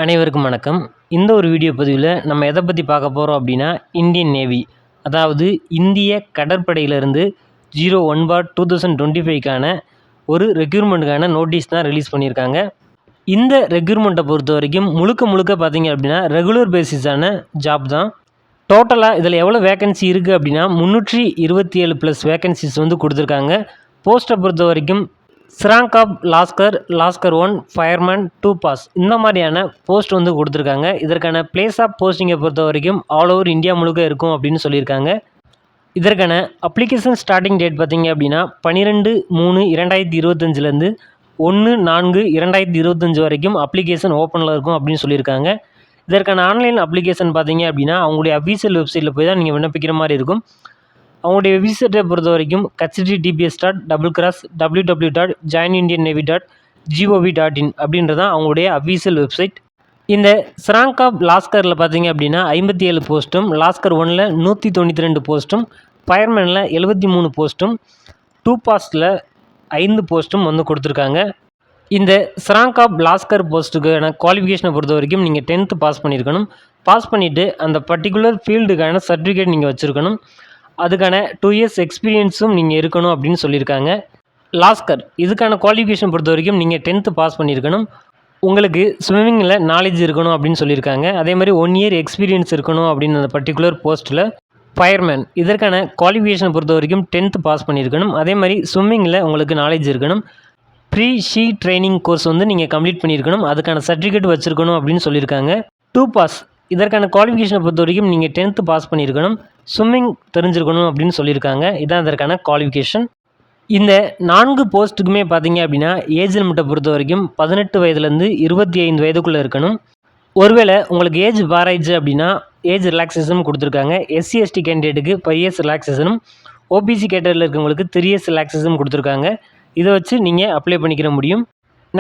அனைவருக்கும் வணக்கம். இந்த ஒரு வீடியோ பதிவில் நம்ம எதை பற்றி பார்க்க போகிறோம் அப்படின்னா, இந்தியன் நேவி, அதாவது இந்திய கடற்படையிலிருந்து 01/2025க்கான ஒரு ரெக்ரூட்மெண்ட்டுக்கான நோட்டீஸ் தான் ரிலீஸ் பண்ணியிருக்காங்க. இந்த ரெக்ரூட்மெண்ட்டை பொறுத்த வரைக்கும் முழுக்க பார்த்தீங்க அப்படின்னா ரெகுலர் பேசிஸான ஜாப் தான். டோட்டலாக இதில் எவ்வளோ வேக்கன்சி இருக்குது அப்படின்னா 327+ வேக்கன்சிஸ் வந்து கொடுத்துருக்காங்க. போஸ்ட்டை பொறுத்த வரைக்கும் ஸ்ராங்க் ஆஃப் லாஸ்கர் 1, ஃபயர்மேன் 2 பாஸ், இந்த மாதிரியான போஸ்ட் வந்து கொடுத்துருக்காங்க. இதற்கான பிளேஸ் ஆஃப் போஸ்டிங்கை பொறுத்த வரைக்கும் ஆல் ஓவர் இந்தியா முழுக்க இருக்கும் அப்படின்னு சொல்லியிருக்காங்க. இதற்கான அப்ளிகேஷன் ஸ்டார்டிங் டேட் பார்த்திங்க அப்படின்னா 12/3/2025 1/4/2025 வரைக்கும் அப்ளிகேஷன் ஓப்பனில் இருக்கும் அப்படின்னு சொல்லியிருக்காங்க. இதற்கான ஆன்லைன் அப்ளிகேஷன் பார்த்திங்க அப்படின்னா அவங்களுடைய அஃபீஷியல் வெப்சைட்டில் போய் தான் நீங்கள் விண்ணப்பிக்கிற மாதிரி இருக்கும். அவங்களுடைய வெப்சைட்டை பொறுத்த வரைக்கும் https://www.joinindiannavy.gov.in அப்படின்றதான் அவங்களுடைய அஃபீஷியல் வெப்சைட். இந்த ஸ்ராங்க் ஆஃப் லாஸ்கரில் பார்த்தீங்க அப்படின்னா 57 போஸ்ட்டும், லாஸ்கர் 1ல் 192 போஸ்ட்டும், ஃபயர்மேனில் 73 போஸ்ட்டும், 2 பாஸில் 5 போஸ்ட்டும் வந்து கொடுத்துருக்காங்க. இந்த ஸ்ராங்க் ஆஃப் லாஸ்கர் போஸ்ட்டுக்கான குவாலிஃபிகேஷனை பொறுத்த வரைக்கும் நீங்கள் 10th பாஸ் பண்ணியிருக்கணும். பாஸ் பண்ணிவிட்டு அந்த பர்டிகுலர் ஃபீல்டுக்கான சர்டிஃபிகேட் நீங்கள் வச்சுருக்கணும். அதுக்கான 2 இயர்ஸ் எக்ஸ்பீரியன்ஸும் நீங்கள் இருக்கணும் அப்படின்னு சொல்லியிருக்காங்க. லாஸ்கர் இதுக்கான குவாலிஃபிகேஷன் பொறுத்த வரைக்கும் நீங்கள் 10th பாஸ் பண்ணியிருக்கணும். உங்களுக்கு ஸ்விம்மிங்கில் நாலேஜ் இருக்கணும் அப்படின்னு சொல்லியிருக்காங்க. அதே மாதிரி 1 இயர் எக்ஸ்பீரியன்ஸ் இருக்கணும் அப்படின்னு அந்த பர்டிகுலர் போஸ்ட்டில். ஃபயர்மேன் இதற்கான குவாலிஃபிகேஷனை பொறுத்த வரைக்கும் 10th பாஸ் பண்ணியிருக்கணும். அதே மாதிரி ஸ்விம்மிங்கில் உங்களுக்கு நாலேஜ் இருக்கணும். ப்ரீ ஷீ ட்ரைனிங் கோர்ஸ் வந்து நீங்கள் கம்ப்ளீட் பண்ணியிருக்கணும். அதுக்கான சர்டிஃபிகேட் வச்சுருக்கணும் அப்படின்னு சொல்லியிருக்காங்க. 2 பாஸ் இதற்கான குவாலிஃபிகேஷனை பொறுத்த வரைக்கும் நீங்கள் 10th பாஸ் பண்ணியிருக்கணும். ஸ்விம்மிங் தெரிஞ்சிருக்கணும் அப்படின்னு சொல்லியிருக்காங்க. இதான் அதற்கான குவாலிஃபிகேஷன். இந்த 4 போஸ்ட்டுக்குமே பார்த்தீங்க அப்படின்னா ஏஜ் லிமிட்டை பொறுத்த வரைக்கும் 18 வயதுலேருந்து 25 வயதுக்குள்ளே இருக்கணும். ஒருவேளை உங்களுக்கு ஏஜ் பாராய்ச்சு அப்படின்னா ஏஜ் ரிலாக்ஸேஷனும் கொடுத்துருக்காங்க. SC ST கேண்டிடேட்டுக்கு 5 இயர்ஸ் ரிலாக்ஸேஷனும், OBC கேட்டகரியில் இருக்கவங்களுக்கு 3 இயர்ஸ் ரிலாக்ஸேஷனும் கொடுத்துருக்காங்க. இதை வச்சு நீங்கள் அப்ளை பண்ணிக்கிற முடியும்.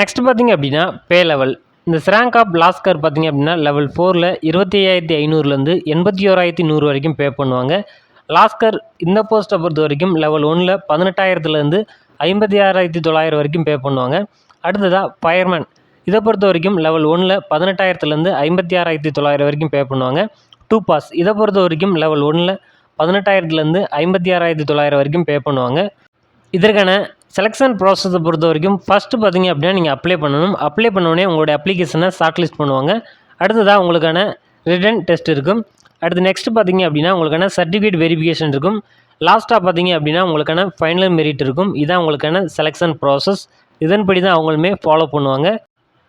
நெக்ஸ்ட் பார்த்தீங்க அப்படின்னா பே லெவல். இந்த ஸ்ராங்க் ஆஃப் லாஸ்கர் பார்த்தீங்க அப்படின்னா லெவல் 4ல் 25,500லேருந்து 81,100 வரைக்கும் பே பண்ணுவாங்க. லாஸ்கர் இந்த போஸ்ட்டை பொறுத்த வரைக்கும் லெவல் 1ல் 18,000லேருந்து 56,900 வரைக்கும் பே பண்ணுவாங்க. அடுத்ததாக ஃபயர்மேன் இதை பொறுத்த வரைக்கும் லெவல் 1ல் 18,000லேருந்து 56,900 வரைக்கும் பே பண்ணுவாங்க. 2 பாஸ் இதை பொறுத்த வரைக்கும் லெவல் 1ல் 18,000லேருந்து 56,900 வரைக்கும் பே பண்ணுவாங்க. இதற்கான செலெக்ஷன் ப்ராசஸை பொறுத்த வரைக்கும் ஃபஸ்ட்டு பார்த்தீங்க அப்படின்னா நீங்கள் அப்ளை பண்ணணும். அப்ளை பண்ணோடனே உங்களுடைய அப்ளிகேஷனை ஷார்ட் லிஸ்ட் பண்ணுவாங்க. அடுத்ததாக உங்களுக்கான ரிட்டன் டெஸ்ட் இருக்கும். அடுத்து நெக்ஸ்ட் பார்த்தீங்க அப்படின்னா உங்களுக்கான சர்டிஃபிகேட் வெரிஃபிகேஷன் இருக்கும். லாஸ்ட்டாக பார்த்தீங்க அப்படின்னா உங்களுக்கான ஃபைனல் மெரிட் இருக்கும். இதுதான் உங்களுக்கான செலெக்ஷன் ப்ராசஸ். இதன்படி தான் அவங்களுமே ஃபாலோ பண்ணுவாங்க.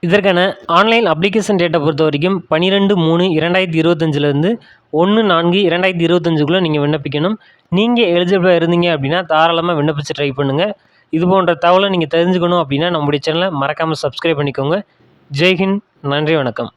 இதற்கான ஆன்லைன் அப்ளிகேஷன் டேட்டை பொறுத்த வரைக்கும் 12/3/2025லேருந்து 1/4/2025க்குள்ளே நீங்கள் விண்ணப்பிக்கணும். நீங்கள் எலிஜிபிளாக இருந்தீங்க அப்படின்னா தாராளமாக விண்ணப்பிச்சு ட்ரை பண்ணுங்கள். இது போன்ற தகவலை நீங்கள் தெரிஞ்சுக்கணும் அப்படின்னா நம்முடைய சேனலை மறக்காமல் சப்ஸ்கிரைப் பண்ணிக்கோங்க. ஜெய்ஹிந்த், நன்றி, வணக்கம்.